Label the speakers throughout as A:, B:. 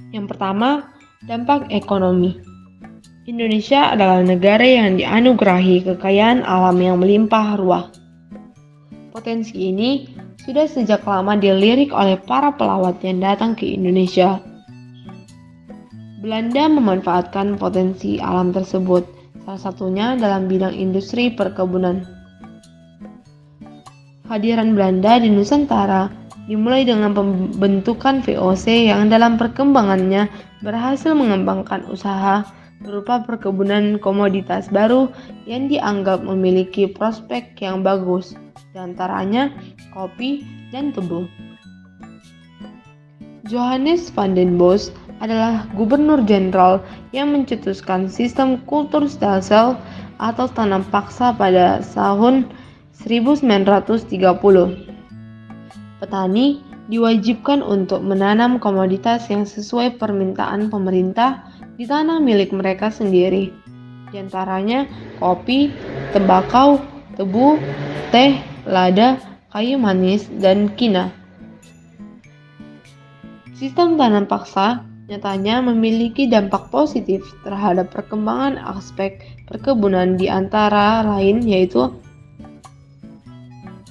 A: Yang pertama, dampak ekonomi. Indonesia adalah negara yang dianugerahi kekayaan alam yang melimpah ruah. Potensi ini sudah sejak lama dilirik oleh para pelawat yang datang ke Indonesia. Belanda memanfaatkan potensi alam tersebut, salah satunya dalam bidang industri perkebunan. Kehadiran Belanda di Nusantara dimulai dengan pembentukan VOC yang dalam perkembangannya berhasil mengembangkan usaha berupa perkebunan komoditas baru yang dianggap memiliki prospek yang bagus, diantaranya kopi dan tebu. Johannes van den Bos adalah gubernur jenderal yang mencetuskan sistem kulturstelsel atau tanam paksa pada tahun 1930. Petani diwajibkan untuk menanam komoditas yang sesuai permintaan pemerintah di tanah milik mereka sendiri, di antaranya kopi, tembakau, tebu, teh, lada, kayu manis, dan kina. Sistem tanam paksa nyatanya memiliki dampak positif terhadap perkembangan aspek perkebunan di antara lain yaitu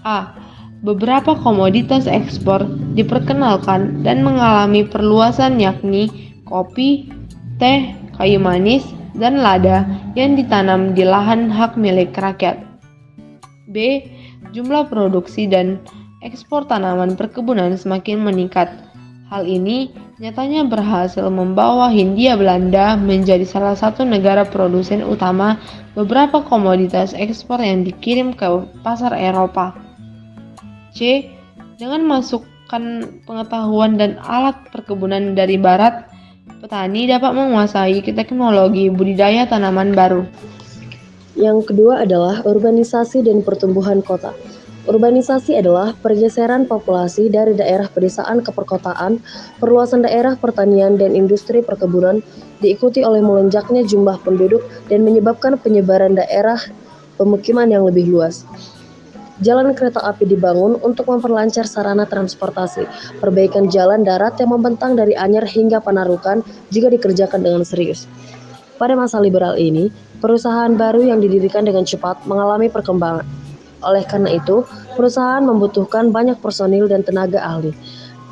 A: A. Beberapa komoditas ekspor diperkenalkan dan mengalami perluasan yakni kopi, teh, kayu manis, dan lada yang ditanam di lahan hak milik rakyat. B. Jumlah produksi dan ekspor tanaman perkebunan semakin meningkat. Hal ini nyatanya berhasil membawa Hindia Belanda menjadi salah satu negara produsen utama beberapa komoditas ekspor yang dikirim ke pasar Eropa. C. Dengan masukkan pengetahuan dan alat perkebunan dari barat, petani dapat menguasai teknologi budidaya tanaman baru.
B: Yang kedua adalah urbanisasi dan pertumbuhan kota. Urbanisasi adalah pergeseran populasi dari daerah pedesaan ke perkotaan, perluasan daerah pertanian dan industri perkebunan, diikuti oleh melonjaknya jumlah penduduk dan menyebabkan penyebaran daerah pemukiman yang lebih luas. Jalan kereta api dibangun untuk memperlancar sarana transportasi. Perbaikan jalan darat yang membentang dari Anyer hingga Panarukan juga dikerjakan dengan serius. Pada masa liberal ini, perusahaan baru yang didirikan dengan cepat mengalami perkembangan. Oleh karena itu, perusahaan membutuhkan banyak personil dan tenaga ahli.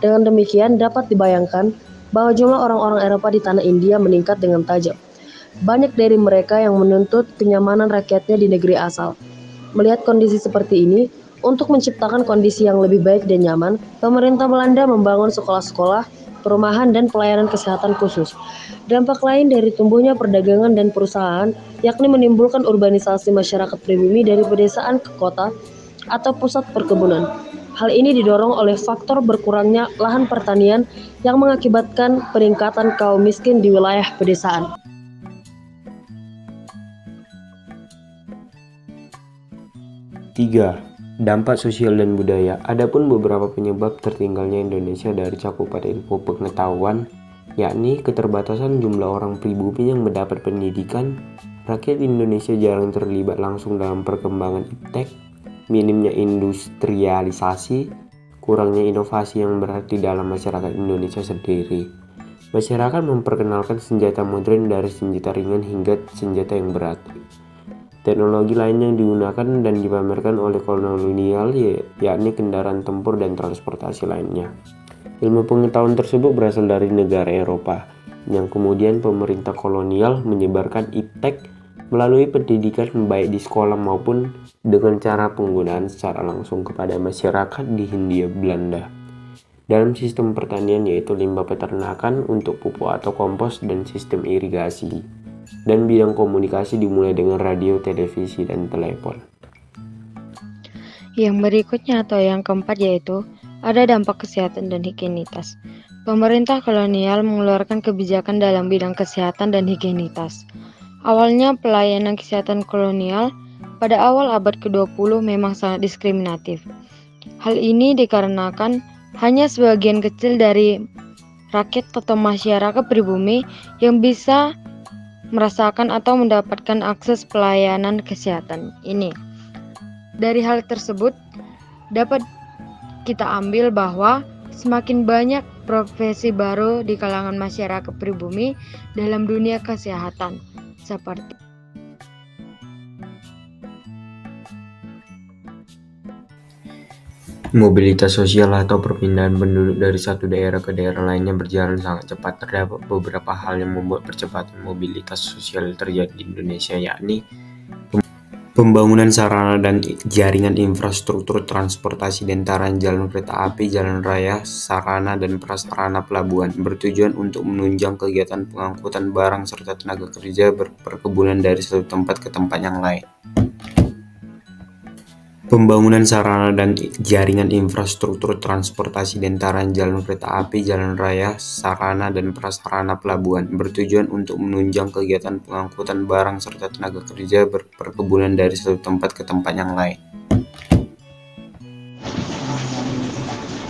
B: Dengan demikian, dapat dibayangkan bahwa jumlah orang-orang Eropa di tanah India meningkat dengan tajam. Banyak dari mereka yang menuntut kenyamanan rakyatnya di negeri asal. Melihat kondisi seperti ini, untuk menciptakan kondisi yang lebih baik dan nyaman, pemerintah Belanda membangun sekolah-sekolah, perumahan, dan pelayanan kesehatan khusus. Dampak lain dari tumbuhnya perdagangan dan perusahaan, yakni menimbulkan urbanisasi masyarakat pribumi dari pedesaan ke kota atau pusat perkebunan. Hal ini didorong oleh faktor berkurangnya lahan pertanian yang mengakibatkan peningkatan kaum miskin di wilayah pedesaan.
C: Tiga, dampak sosial dan budaya. Adapun beberapa penyebab tertinggalnya Indonesia dari cakupan ilmu pengetahuan, yakni keterbatasan jumlah orang pribumi yang mendapat pendidikan, rakyat Indonesia jarang terlibat langsung dalam perkembangan iptek, minimnya industrialisasi, kurangnya inovasi yang berarti dalam masyarakat Indonesia sendiri. Masyarakat memperkenalkan senjata modern dari senjata ringan hingga senjata yang berat. Teknologi lain yang digunakan dan dipamerkan oleh kolonial yakni kendaraan tempur dan transportasi lainnya. Ilmu pengetahuan tersebut berasal dari negara Eropa, yang kemudian pemerintah kolonial menyebarkan iptek melalui pendidikan baik di sekolah maupun dengan cara penggunaan secara langsung kepada masyarakat di Hindia Belanda. Dalam sistem pertanian yaitu limbah peternakan untuk pupuk atau kompos dan sistem irigasi. Dan bidang komunikasi dimulai dengan radio, televisi, dan telepon.
D: Yang berikutnya atau yang keempat yaitu ada dampak kesehatan dan higienitas. Pemerintah kolonial mengeluarkan kebijakan dalam bidang kesehatan dan higienitas. Awalnya pelayanan kesehatan kolonial pada awal abad ke-20 memang sangat diskriminatif. Hal ini dikarenakan hanya sebagian kecil dari rakyat atau masyarakat pribumi yang bisa merasakan atau mendapatkan akses pelayanan kesehatan ini. Dari hal tersebut dapat kita ambil bahwa semakin banyak profesi baru di kalangan masyarakat pribumi dalam dunia kesehatan, seperti
C: Mobilitas sosial atau perpindahan penduduk dari satu daerah ke daerah lainnya berjalan sangat cepat. Terdapat beberapa hal yang membuat percepatan mobilitas sosial terjadi di Indonesia, yakni pembangunan sarana dan jaringan infrastruktur transportasi di antaranya jalan kereta api, jalan raya, sarana dan prasarana pelabuhan, bertujuan untuk menunjang kegiatan pengangkutan barang serta tenaga kerja berperkebunan dari satu tempat ke tempat yang lain. Pembangunan sarana dan jaringan infrastruktur transportasi di antaranya jalan kereta api, jalan raya, sarana dan prasarana pelabuhan, bertujuan untuk menunjang kegiatan pengangkutan barang serta tenaga kerja berperkebunan dari satu tempat ke tempat yang lain.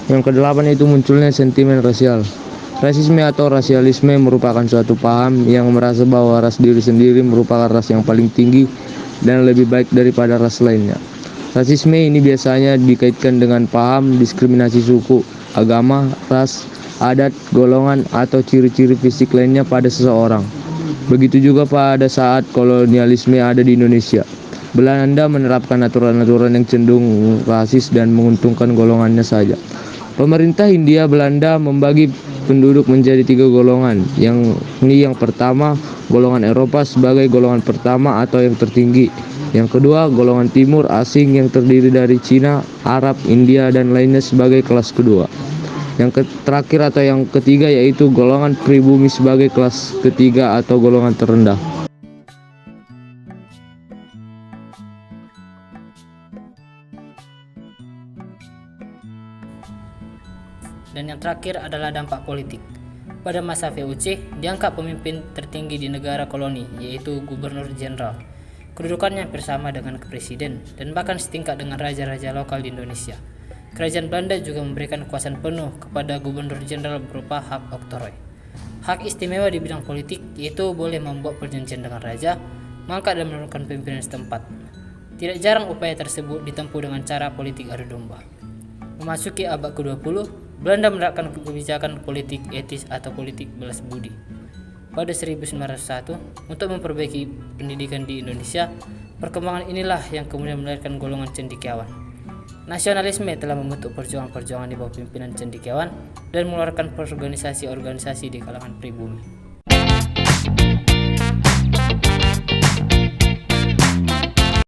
E: Yang kedelapan itu munculnya sentimen rasial. Rasisme atau rasialisme merupakan suatu paham yang merasa bahwa ras diri sendiri merupakan ras yang paling tinggi dan lebih baik daripada ras lainnya. Rasisme ini biasanya dikaitkan dengan paham diskriminasi suku, agama, ras, adat, golongan, atau ciri-ciri fisik lainnya pada seseorang. Begitu juga pada saat kolonialisme ada di Indonesia. Belanda menerapkan aturan-aturan yang cenderung rasis dan menguntungkan golongannya saja. Pemerintah Hindia Belanda membagi penduduk menjadi 3 golongan. Yang pertama, golongan Eropa sebagai golongan pertama atau yang tertinggi. Yang kedua, golongan timur asing yang terdiri dari Cina, Arab, India, dan lainnya sebagai kelas kedua. Yang terakhir atau yang ketiga yaitu golongan pribumi sebagai kelas ketiga atau golongan terendah.
F: Dan yang terakhir adalah dampak politik. Pada masa VOC, diangkat pemimpin tertinggi di negara koloni, yaitu Gubernur Jenderal. Kedudukannya hampir sama dengan presiden dan bahkan setingkat dengan raja-raja lokal di Indonesia. Kerajaan Belanda juga memberikan kekuasaan penuh kepada Gubernur Jenderal berupa hak oktroy. Hak istimewa di bidang politik yaitu boleh membuat perjanjian dengan raja, mengangkat dan menurunkan pimpinan setempat. Tidak jarang upaya tersebut ditempuh dengan cara politik adu domba. Memasuki abad ke-20, Belanda menerapkan kebijakan politik etis atau politik balas budi. Pada 1901, untuk memperbaiki pendidikan di Indonesia, perkembangan inilah yang kemudian melahirkan golongan cendekiawan. Nasionalisme telah membentuk perjuangan-perjuangan di bawah pimpinan cendekiawan dan mengeluarkan organisasi-organisasi di kalangan pribumi.